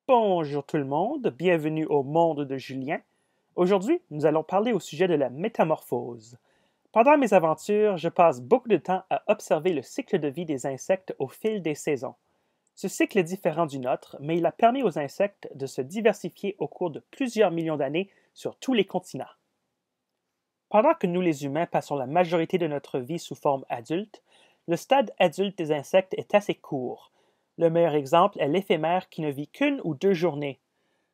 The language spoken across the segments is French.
Bonjour tout le monde, bienvenue au monde de Julien. Aujourd'hui, nous allons parler au sujet de la métamorphose. Pendant mes aventures, je passe beaucoup de temps à observer le cycle de vie des insectes au fil des saisons. Ce cycle est différent du nôtre, mais il a permis aux insectes de se diversifier au cours de plusieurs millions d'années sur tous les continents. Pendant que nous les humains passons la majorité de notre vie sous forme adulte, le stade adulte des insectes est assez court. Le meilleur exemple est l'éphémère qui ne vit qu'une ou deux journées.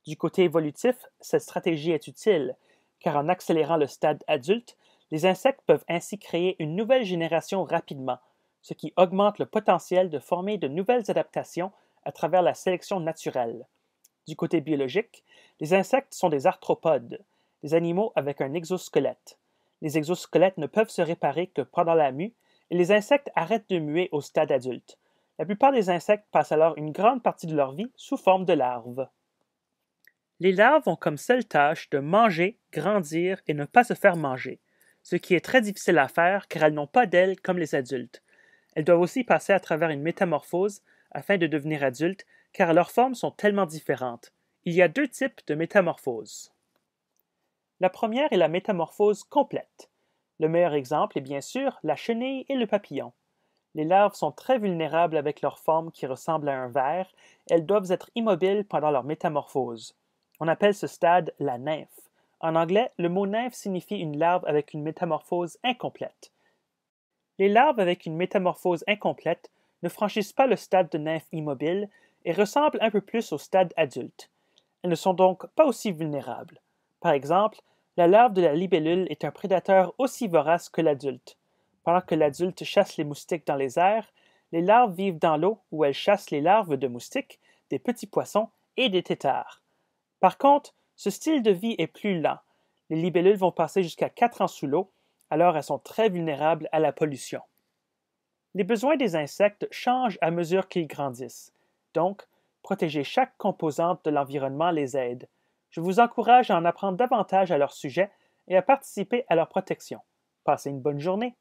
Du côté évolutif, cette stratégie est utile, car en accélérant le stade adulte, les insectes peuvent ainsi créer une nouvelle génération rapidement, ce qui augmente le potentiel de former de nouvelles adaptations à travers la sélection naturelle. Du côté biologique, les insectes sont des arthropodes, des animaux avec un exosquelette. Les exosquelettes ne peuvent se réparer que pendant la mue, et les insectes arrêtent de muer au stade adulte. La plupart des insectes passent alors une grande partie de leur vie sous forme de larves. Les larves ont comme seule tâche de manger, grandir et ne pas se faire manger, ce qui est très difficile à faire car elles n'ont pas d'ailes comme les adultes. Elles doivent aussi passer à travers une métamorphose afin de devenir adultes car leurs formes sont tellement différentes. Il y a deux types de métamorphose. La première est la métamorphose complète. Le meilleur exemple est bien sûr la chenille et le papillon. Les larves sont très vulnérables avec leur forme qui ressemble à un ver, elles doivent être immobiles pendant leur métamorphose. On appelle ce stade la nymphe. En anglais, le mot nymphe signifie une larve avec une métamorphose incomplète. Les larves avec une métamorphose incomplète ne franchissent pas le stade de nymphe immobile et ressemblent un peu plus au stade adulte. Elles ne sont donc pas aussi vulnérables. Par exemple, la larve de la libellule est un prédateur aussi vorace que l'adulte. Pendant que l'adulte chasse les moustiques dans les airs, les larves vivent dans l'eau où elles chassent les larves de moustiques, des petits poissons et des têtards. Par contre, ce style de vie est plus lent. Les libellules vont passer jusqu'à 4 ans sous l'eau, alors elles sont très vulnérables à la pollution. Les besoins des insectes changent à mesure qu'ils grandissent. Donc, protéger chaque composante de l'environnement les aide. Je vous encourage à en apprendre davantage à leur sujet et à participer à leur protection. Passez une bonne journée.